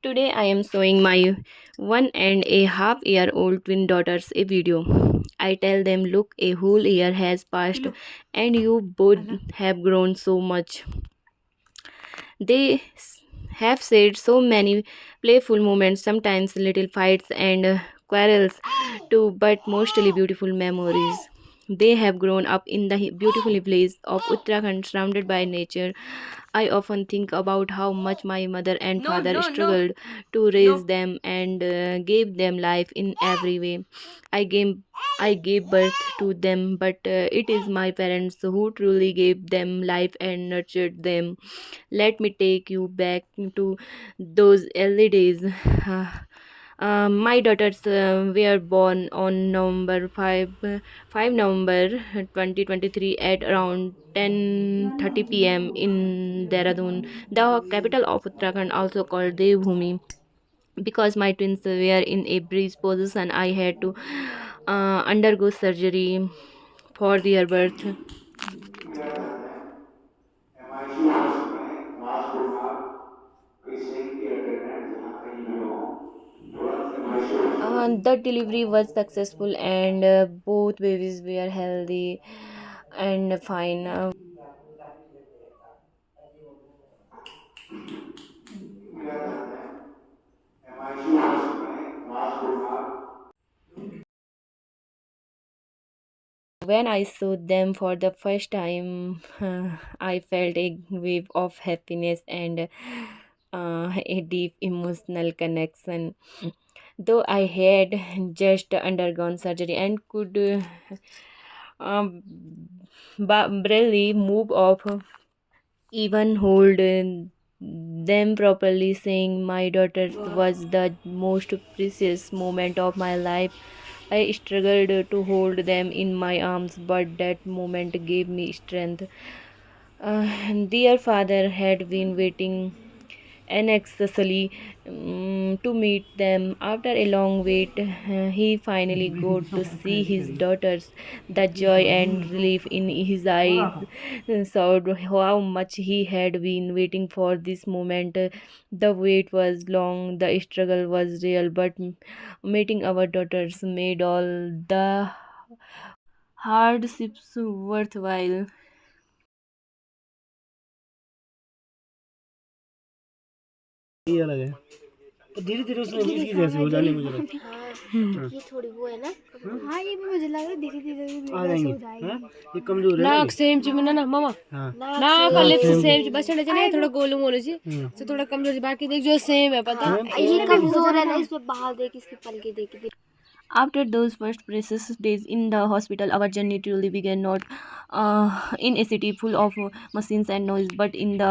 Today I am showing my 1.5 year old twin daughters a video. I tell them, look, a whole year has passed and you both have grown so much. They have said so many playful moments, sometimes little fights and quarrels too, but mostly beautiful memories. They have grown up in the beautiful village of Uttarakhand surrounded by nature. I often think about how much my mother and father struggled to raise them and gave them life in every way. I gave I gave birth to them, but it is my parents who truly gave them life and nurtured them. Let me take you back to those early days. My daughters were born on November 5 November 2023 at around 10:30 p.m. in Dehradun, the capital of Uttarakhand, also called Devbhumi. Because my twins were in a breech position, I had to undergo surgery for their birth. Gerçekten MIT बस में मास को उठा कहीं सही internet जहाँ कहीं भी हो तुरंत MIT बस में The delivery was successful and both babies were healthy and fine. gerçekten MIT बस में मास को उठा When I saw them for the first time, I felt a wave of happiness and a deep emotional connection. Though I had just undergone surgery and could um, barely move off, even hold them properly, saying my daughter was the most precious moment of my life. I struggled to hold them in my arms, but that moment gave me strength. Dear father had been waiting anxiously to meet them. After a long wait, he finally got to see his daughters. The joy and relief in his eyes showed how much he had been waiting for this moment. The wait was long, the struggle was real, but meeting our daughters made all the hardships worthwhile. ये अलग है। तो धीरे-धीरे उसमें इसकी जैसे हो जाने मुझे लगता है। हाँ, ये थोड़ी वो है ना। हाँ, ये भी मुझे लग रहा है धीरे-धीरे आ जाएंगे। हाँ, ये कमजोर है ना नाक अभी। सेम ची ना ना मामा हाँ, नाक और लिप्स सेम सेम ची बस चले चले थोड़ा गोलू मोलू ची तो थोड़ा कमजोर ची बाकी देख जो सेम है पता ये कमजोर है ना, इस पे बाहर देख, इसकी पलके देख। After those first precious days in the hospital, our journey truly began, not in a city full of machines and noise, but in the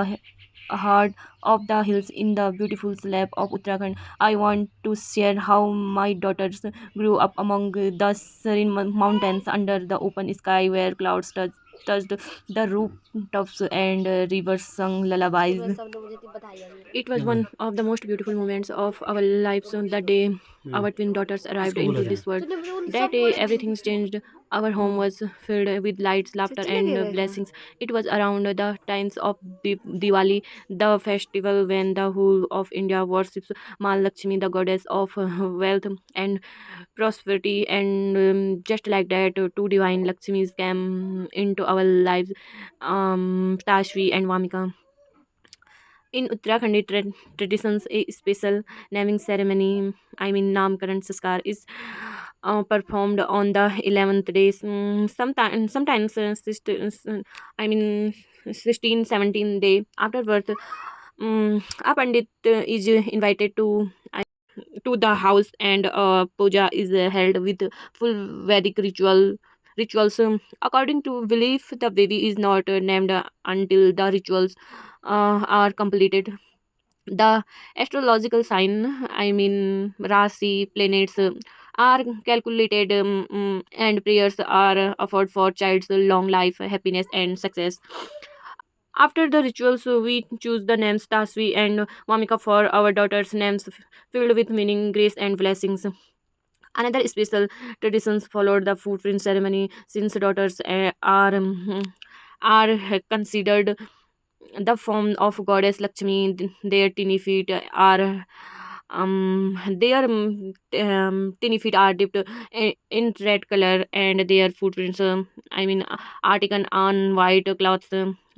heart of the hills in the beautiful slab of Uttarakhand. I want to share how my daughters grew up among the serene mountains under the open sky where clouds touched the rooftops and rivers sung lullabies. It was one of the most beautiful moments of our lives on the day our twin daughters arrived इसको बोला into जाए। this world. That day, everything changed. Our home was filled with lights, laughter, and blessings. It was around the times of Diwali, the festival when the whole of India worships Ma Lakshmi, the goddess of wealth and prosperity. And just like that, two divine Lakshmis came into our lives, Tashvi and Vamika. In Uttarakhandi traditions, a special naming ceremony, I mean Namkaran Saskar, is performed on the 11th day. Sometimes, I mean 16, 17 day after birth. A pandit is invited to the house and puja is held with full Vedic rituals. According to belief, the baby is not named until the rituals are completed. The astrological sign, I mean Rasi planets, are calculated, and prayers are offered for child's long life, happiness, and success. After the rituals, we choose the names Tasvi and Vamika for our daughters' names filled with meaning, grace, and blessings. Another special traditions followed the footprint ceremony, since daughters are considered the form of goddess Lakshmi. Their tiny feet are Their tiny feet are dipped in red color, and their footprints, are taken on white cloths.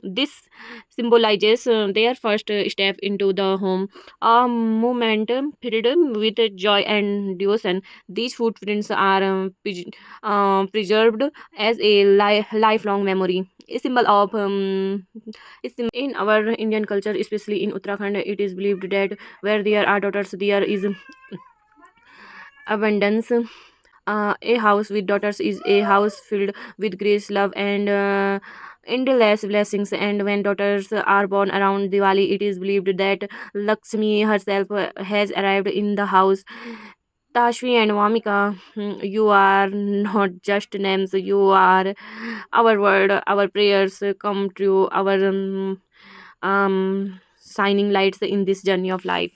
This symbolizes their first step into the home, a movement filled with joy and devotion. These footprints are preserved as a lifelong memory, a symbol of in our Indian culture, especially in Uttarakhand. It is believed that where there are daughters, there is abundance. A house with daughters is a house filled with grace, love, and endless blessings. And when daughters are born around Diwali, it is believed that Lakshmi herself has arrived in the house. Tashvi and Vamika, you are not just names, you are our word, our prayers come true, our shining lights in this journey of life.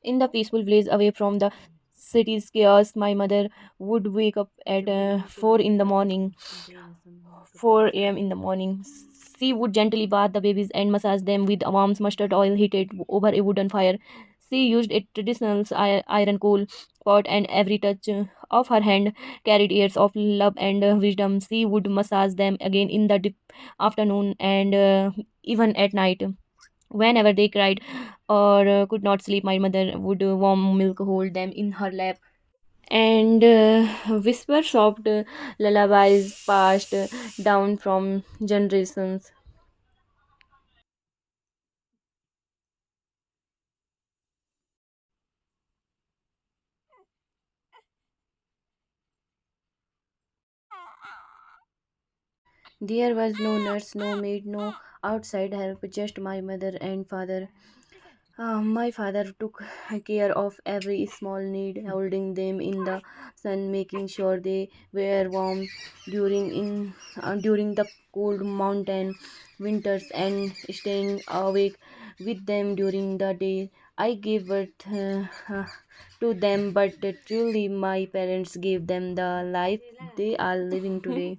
In the peaceful village away from the city's chaos, my mother would wake up at 4 in the morning, 4 a.m. in the morning. She would gently bath the babies and massage them with warm mustard oil heated over a wooden fire. She used a traditional iron coal pot, and every touch of her hand carried years of love and wisdom. She would massage them again in the deep afternoon and even at night. Whenever they cried or could not sleep, my mother would warm milk hold them in her lap and whisper soft lullabies passed down from generations. There was no nurse, no maid, no outside help, just my mother and father. My father took care of every small need, holding them in the sun, making sure they were warm during the cold mountain winters, and staying awake with them during the day. I gave birth to them, but truly my parents gave them the life they are living today.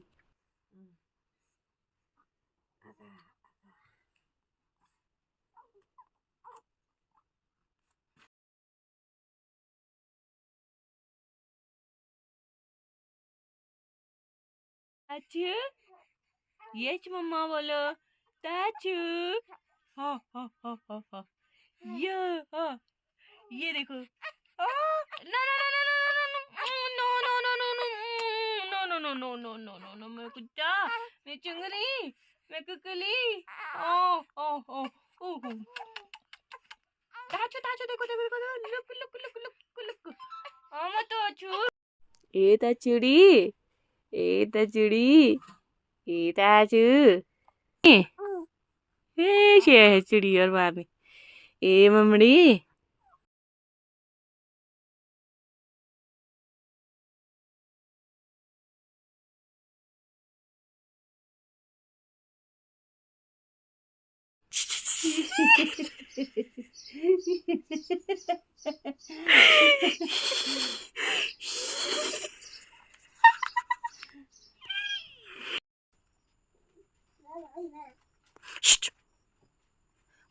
Tachu, yes, mama bolo. Tachu, ha ha ha ha ha. Yeah, हाँ, ये देखो no no no no no no no no no no no no no no मैं कुत्ता मैं चिंगरी मैं कुकली ओ ओ ओ ओ ताचो ताचो देखो देखो देखो look look look look look मत तो छू ए ताचुड़ी ए ताचुड़ी ए ताचू ए शे चिड़ी और मारनी ए मम्मड़ी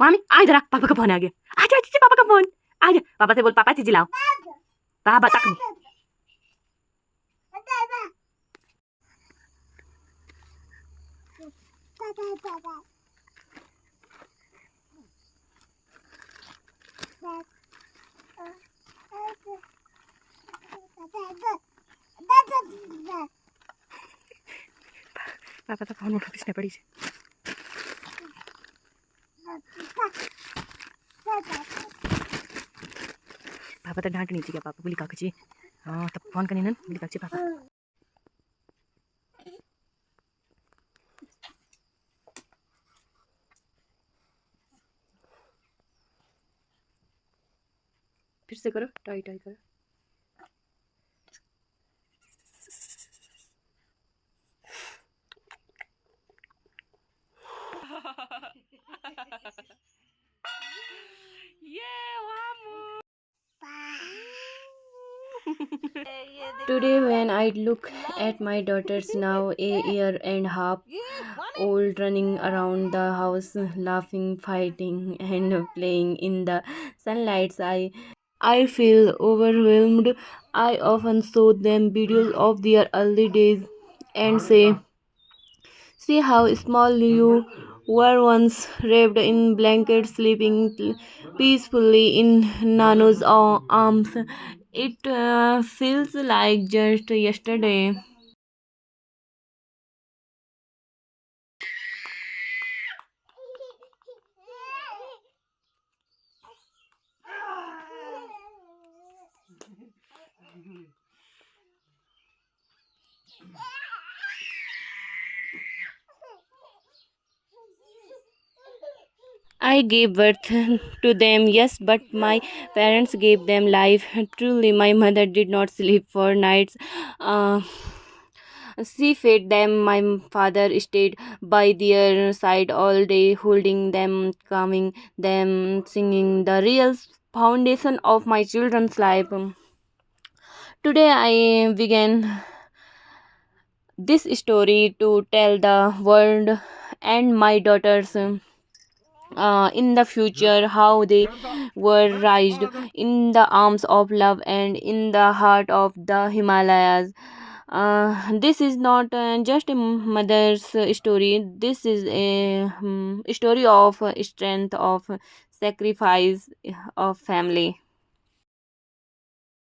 मामी आ इधर आ पापा का फोन आ गया आजा आजा पापा का फोन आजा पापा से बोल पापा चीज लाओ पापा तक पापा तो फोन उठा किसने पड़ी से पापा तो डांट नहीं थी क्या पापा बोली काकची हाँ तब फोन करनी ना बोली काकची पापा फिर से करो टाई टाई करो Today, when I look at my daughters now, a year and a half all running around the house, laughing, fighting, and playing in the sunlight. I feel overwhelmed. I often show them videos of their early days and say, see how small you were once, wrapped in blankets, sleeping peacefully in Nano's arms. It feels like just yesterday. I gave birth to them, yes, but my parents gave them life. Truly, my mother did not sleep for nights. Uh, she fed them. My father stayed by their side all day, holding them, calming them, singing the real foundation of my children's life. Today, I began this story to tell the world and my daughters in the future how they were raised in the arms of love and in the heart of the Himalayas. This is not just a mother's story. This is a story of strength, of sacrifice, of family.